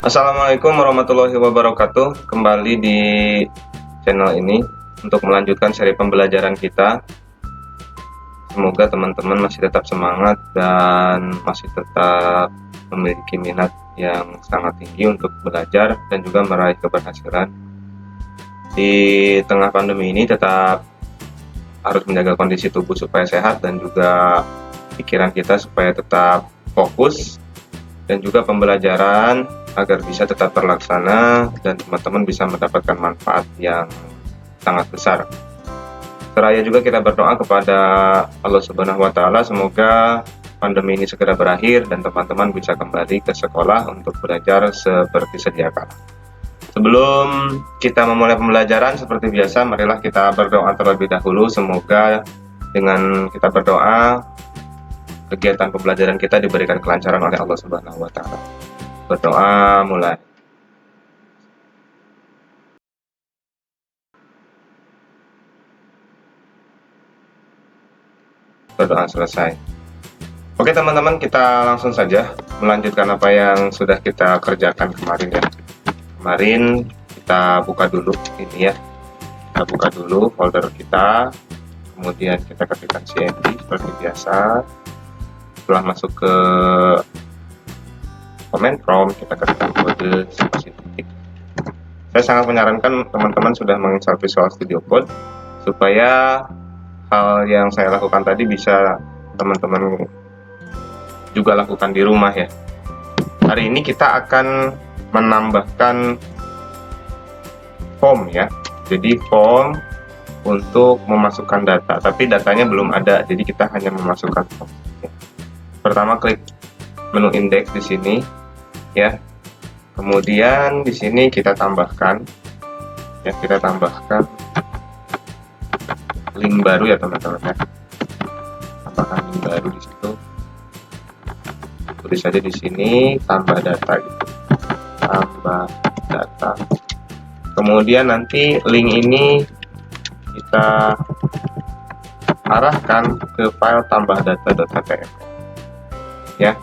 Assalamualaikum warahmatullahi wabarakatuh. Kembali di channel ini untuk melanjutkan seri pembelajaran kita. Semoga teman-teman masih tetap semangat dan masih tetap memiliki minat yang sangat tinggi untuk belajar dan juga meraih keberhasilan. Di tengah pandemi ini tetap harus menjaga kondisi tubuh supaya sehat dan juga pikiran kita supaya tetap fokus, dan juga pembelajaran agar bisa tetap terlaksana dan teman-teman bisa mendapatkan manfaat yang sangat besar. Seraya juga kita berdoa kepada Allah Subhanahu wa taala semoga pandemi ini segera berakhir dan teman-teman bisa kembali ke sekolah untuk belajar seperti sedia kala. Sebelum kita memulai pembelajaran, seperti biasa marilah kita berdoa terlebih dahulu. Semoga dengan kita berdoa kegiatan pembelajaran kita diberikan kelancaran oleh Allah Subhanahu wa taala. Berdoa mulai. Berdoa selesai. Oke teman-teman, kita langsung saja melanjutkan apa yang sudah kita kerjakan kemarin ya. Kemarin kita buka dulu ini ya. Kita buka dulu folder kita. Kemudian kita ketikkan cmd seperti biasa. Setelah masuk ke command prompt, kita ketikkan kode spasi titik. Saya sangat menyarankan teman-teman sudah menginstal Visual Studio Code supaya hal yang saya lakukan tadi bisa teman-teman juga lakukan di rumah ya. Hari ini kita akan menambahkan form ya. Jadi form untuk memasukkan data, tapi datanya belum ada, jadi kita hanya memasukkan form. Pertama klik menu indeks di sini ya. Kemudian di sini kita tambahkan ya, kita tambahkan link baru ya teman-teman ya. Tambahkan link baru di situ. Tulis saja di sini tambah data gitu. Tambah data. Kemudian nanti link ini kita arahkan ke file tambah data.html ya.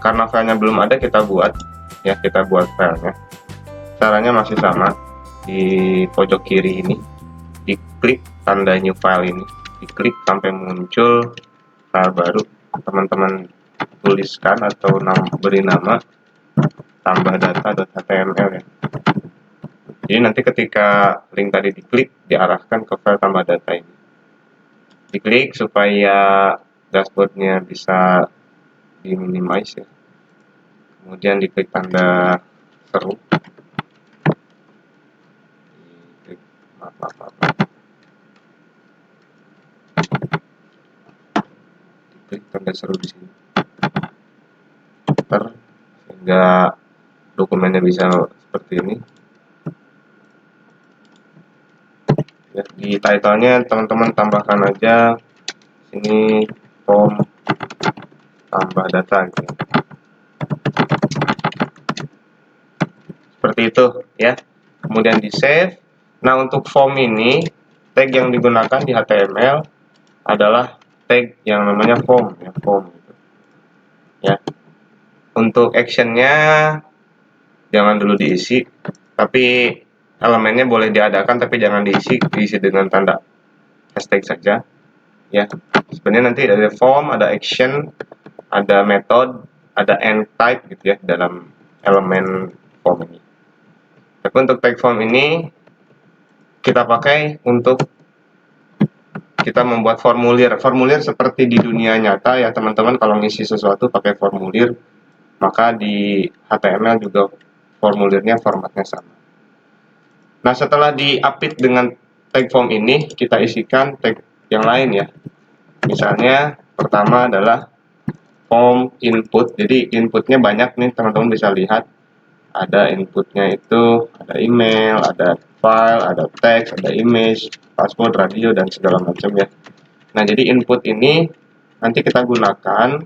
Karena filenya belum ada, kita buat ya, kita buat filenya. Caranya masih sama, di pojok kiri ini diklik tanda new file ini, diklik sampai muncul file baru, teman-teman tuliskan atau beri nama tambah data.html ya. Jadi nanti ketika link tadi diklik, diarahkan ke file tambah data ini. Diklik supaya dashboardnya bisa diminimize ya. Kemudian diklik tanda seru. Diklik tanda seru di sini. Sehingga dokumennya bisa seperti ini. Ya, di title-nya teman-teman tambahkan aja ini form tambah data gitu. Seperti itu ya. Kemudian di save. Nah, untuk form ini tag yang digunakan di HTML adalah tag yang namanya form ya, form gitu. Ya. Untuk actionnya jangan dulu diisi, tapi elemennya boleh diadakan tapi jangan diisi dengan tanda hashtag saja ya. Sebenarnya nanti ada form, ada action, ada method, ada end type gitu ya dalam elemen form ini. Tapi untuk tag form ini kita pakai untuk kita membuat formulir seperti di dunia nyata ya teman-teman. Kalau ngisi sesuatu pakai formulir, maka di HTML juga formulirnya formatnya sama. Nah, setelah di-update dengan tag form ini, kita isikan tag yang lain ya. Misalnya pertama adalah form input. Jadi inputnya banyak nih, teman-teman bisa lihat. Ada inputnya itu ada email, ada file, ada teks, ada image, password, radio, dan segala macam ya. Nah, jadi input ini nanti kita gunakan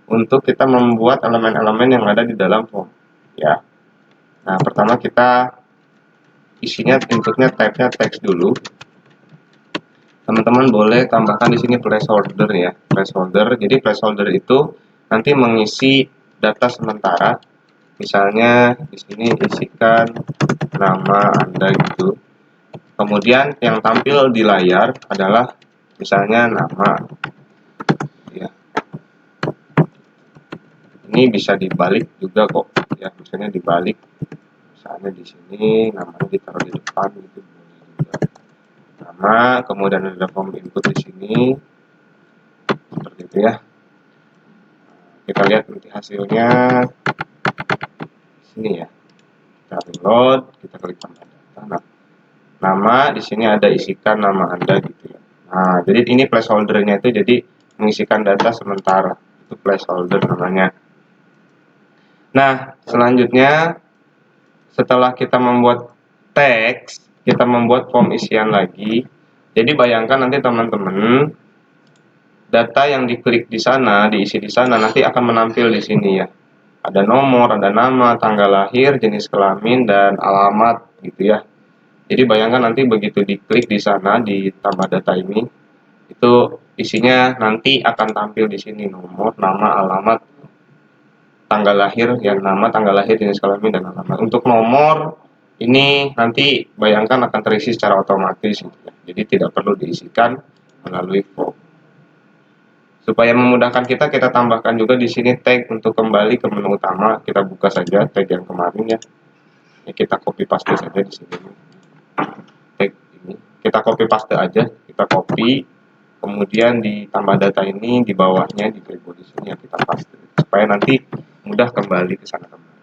untuk kita membuat elemen-elemen yang ada di dalam form ya. Nah, pertama kita isinya inputnya type-nya teks dulu. Teman-teman boleh tambahkan di sini placeholder ya, placeholder. Jadi placeholder itu nanti mengisi data sementara Misalnya di sini isikan nama Anda gitu. Kemudian yang tampil di layar adalah misalnya nama. Ya. Ini bisa dibalik juga kok. Ya, misalnya dibalik. Misalnya di sini namanya ditaruh di depan gitu. Nama, kemudian ada form input di sini. Seperti itu ya. Kita lihat nanti hasilnya sini ya. Kita reload, kita klik tambah data. Nah, nama di sini ada isikan nama Anda gitu ya. Nah, jadi ini placeholder-nya itu jadi mengisikan data sementara. Itu placeholder namanya. Nah, selanjutnya setelah kita membuat teks, kita membuat form isian lagi. Jadi bayangkan nanti teman-teman data yang diklik di sana, diisi di sana nanti akan menampil di sini ya. Ada nomor, ada nama, tanggal lahir, jenis kelamin, dan alamat gitu ya. Jadi bayangkan nanti begitu diklik di sana di tambah data ini, itu isinya nanti akan tampil di sini nomor, nama, alamat, tanggal lahir, ya nama, tanggal lahir, jenis kelamin, dan alamat. Untuk nomor ini nanti bayangkan akan terisi secara otomatis gitu ya. Jadi tidak perlu diisikan melalui form. Supaya memudahkan kita tambahkan juga di sini tag untuk kembali ke menu utama. Kita buka saja tag yang kemarin ya. Kita copy paste saja di sini. Tag ini kita copy paste aja, kita copy, kemudian ditambah data ini di bawahnya di keyboard di sini ya kita paste supaya nanti mudah kembali ke sana kembali.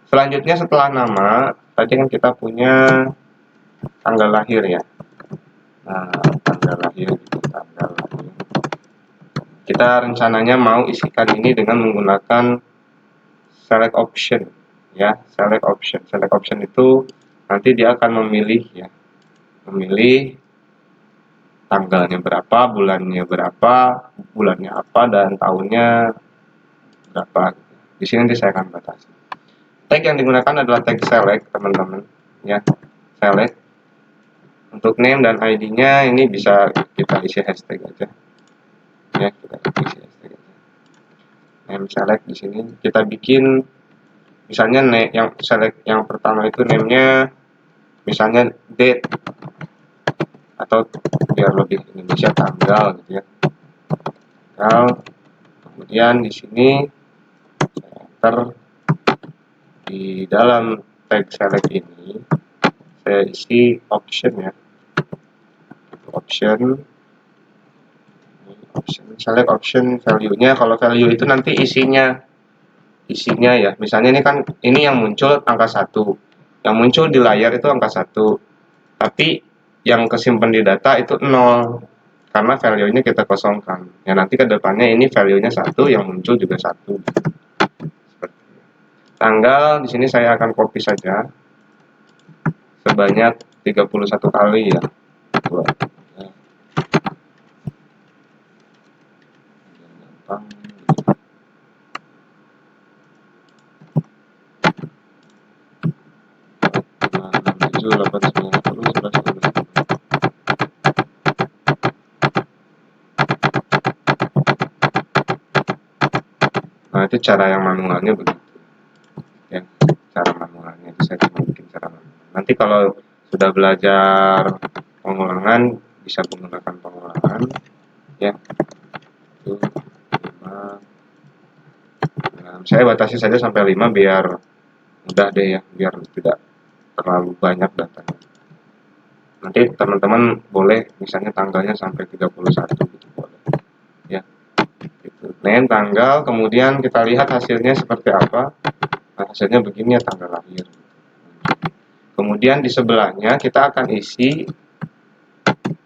Selanjutnya setelah nama, tadi kan kita punya tanggal lahir ya. Nah, tanggal lahir. Kita rencananya mau isikan ini dengan menggunakan select option ya, select option itu nanti dia akan memilih ya, memilih tanggalnya berapa, bulannya berapa, bulannya apa, dan tahunnya berapa. Di sini nanti saya akan batasi. Tag yang digunakan adalah tag select teman-teman ya, select. Untuk name dan ID-nya ini bisa kita isi hashtag aja ya, kita isi hashtag aja. Name select di sini kita bikin misalnya yang select yang pertama itu name-nya misalnya date atau biar lebih Indonesia tanggal gitu ya. Tanggal. Kemudian di sini saya enter di dalam tag select ini saya isi option ya. Option select option value-nya. Kalau value itu nanti isinya ya, misalnya ini kan ini yang muncul angka 1, yang muncul di layar itu angka 1, tapi yang kesimpan di data itu 0 karena value-nya kita kosongkan ya. Nanti ke depannya ini value-nya 1, yang muncul juga 1. Tanggal di sini saya akan copy saja sebanyak 31 kali ya. Nah, itu cara yang manualnya begitu ya, cara manualnya itu saya cuma bikin cara manual. Nanti kalau sudah belajar pengulangan bisa menggunakan pengulangan ya. Itu 5. Nah, saya batasi saja sampai 5 biar mudah deh ya, biar tidak terlalu banyak datanya. Nanti teman-teman boleh misalnya tanggalnya sampai 31 gitu boleh ya. Gitu. Name tanggal, kemudian kita lihat hasilnya seperti apa. Nah, hasilnya begini ya, tanggal lahir. Kemudian di sebelahnya kita akan isi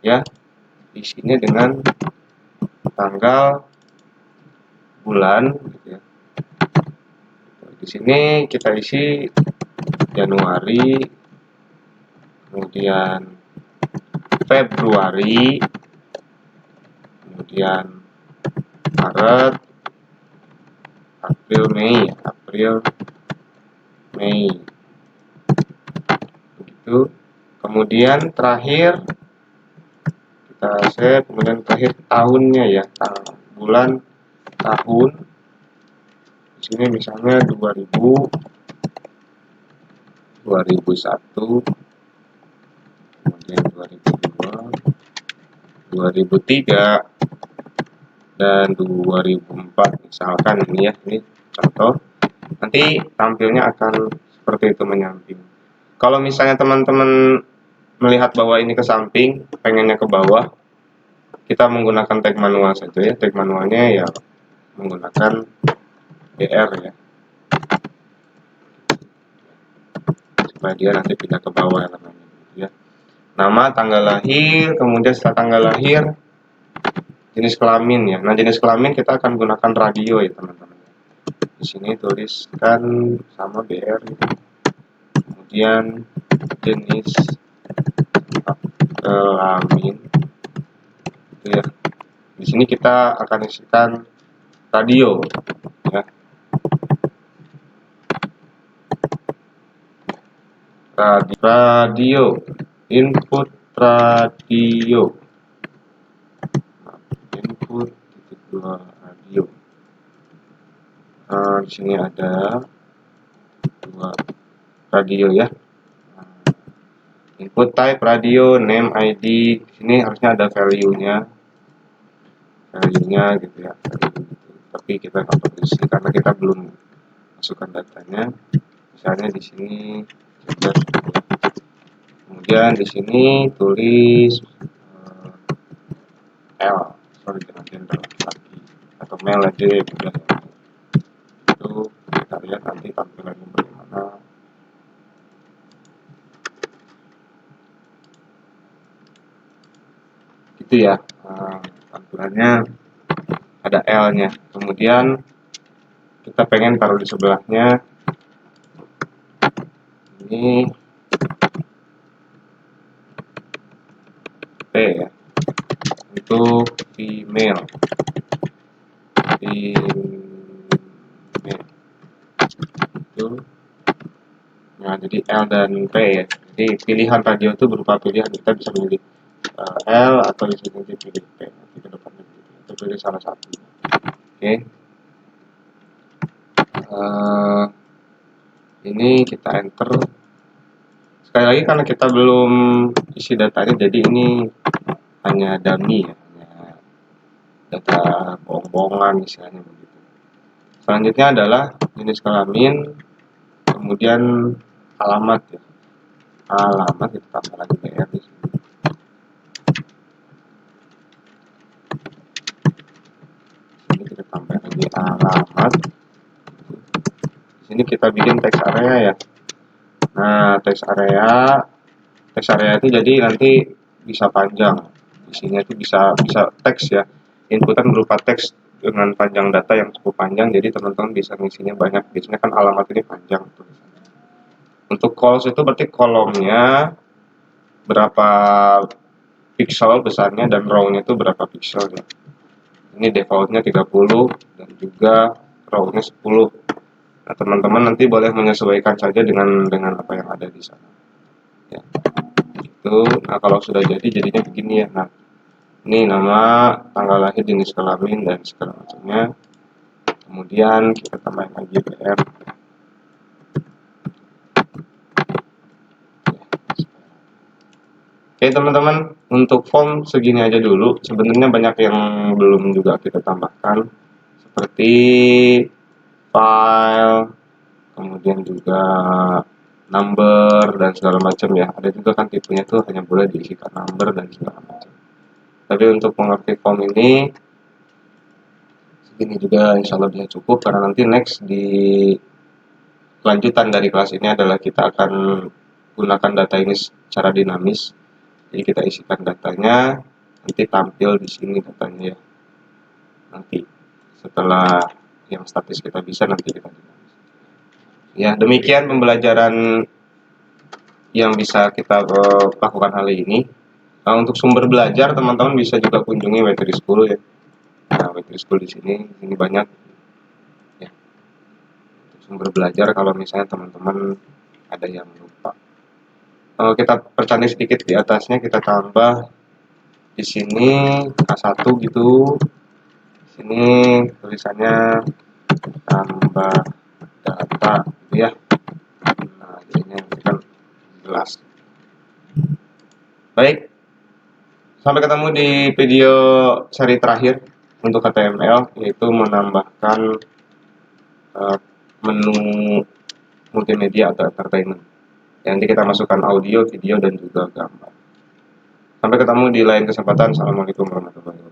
ya, isinya dengan tanggal, bulan gitu ya. Di sini kita isi Januari, kemudian Februari, kemudian Maret, April, Mei, begitu. Kemudian terakhir kita save, kemudian terakhir tahunnya ya, bulan, tahun. Di sini misalnya 2000, 2001, kemudian 2002, 2003, dan 2004 misalkan ini ya, ini contoh. Nanti tampilnya akan seperti itu menyamping. Kalau misalnya teman-teman melihat bahwa ini ke samping, pengennya ke bawah, kita menggunakan tag manual saja ya. Tag manualnya ya menggunakan BR ya, supaya dia nanti pindah ke bawah elemennya ya. Nama, tanggal lahir, kemudian setelah tanggal lahir jenis kelamin ya. Nah, jenis kelamin kita akan gunakan radio ya teman-teman. Di sini tuliskan sama BR gitu. Kemudian jenis kelamin gitu ya. Di sini kita akan isikan radio ya. Radio, input radio, input titik 2 radio. Di sini ada 2 radio ya. Input type radio, name, ID. Di sini harusnya ada value-nya gitu ya. Tapi kita nggak perlu isi karena kita belum masukkan datanya. Misalnya di sini kemudian di sini tulis L, sorry jangan gender lagi, atau mail aja ya udah. Itu kita lihat nanti tampilannya bagaimana. Gitu ya, tampilannya ada L-nya. Kemudian kita pengen taruh di sebelahnya ini P ya, untuk female itu. Nah, jadi L dan P ya. Jadi pilihan radio itu berupa pilihan, kita bisa memilih L atau di sini pilih P nanti ke depannya, kita pilih salah satu. Oke. Ini kita enter. Sekali lagi karena kita belum isi datanya, jadi ini hanya dummy ya, hanya data bohong-bohongan misalnya begitu. Selanjutnya adalah jenis kelamin, kemudian alamat ya. Alamat kita tambah lagi BR di sini. Ini kita tambah lagi alamat. Di sini kita bikin teks area ya. Nah, teks area itu jadi nanti bisa panjang. Isinya itu bisa teks ya. Inputan berupa teks dengan panjang data yang cukup panjang, jadi teman-teman bisa ngisinya banyak. Biasanya kan alamat ini panjang tulisannya. Untuk calls itu berarti kolomnya berapa pixel besarnya dan row-nya itu berapa pixel ya. Ini defaultnya 30 dan juga row-nya 10. Nah, teman-teman nanti boleh menyesuaikan saja dengan apa yang ada di sana. Ya. Itu. Nah, kalau sudah jadi jadinya begini ya. Nah, ini nama, tanggal lahir, jenis kelamin dan segala macamnya. Kemudian kita tambahkan lagi BR. Oke teman-teman, untuk form segini aja dulu. Sebenarnya banyak yang belum juga kita tambahkan, seperti file, kemudian juga number dan segala macam ya. Ada juga kan tipenya tuh hanya boleh diisikan number dan segala macam. Tapi untuk mengerti form ini segini juga insya Allah bisa cukup, karena nanti next di kelanjutan dari kelas ini adalah kita akan gunakan data ini secara dinamis. Jadi kita isikan datanya, nanti tampil di sini datanya ya. Nanti setelah yang statis kita bisa, nanti kita dinamis. Ya, demikian pembelajaran yang bisa kita lakukan hari ini. Nah, untuk sumber belajar teman-teman bisa juga kunjungi W3 School ya. Nah, W3 School di sini banyak ya. Untuk sumber belajar kalau misalnya teman-teman ada yang lupa. Kita percantik sedikit di atasnya, kita tambah di sini K1 gitu. Di sini tulisannya tambah data gitu ya. Nah, jadinya kan jelas. Baik, sampai ketemu di video seri terakhir untuk HTML, yaitu menambahkan menu multimedia atau entertainment. Nanti kita masukkan audio, video, dan juga gambar. Sampai ketemu di lain kesempatan. Assalamualaikum warahmatullahi wabarakatuh.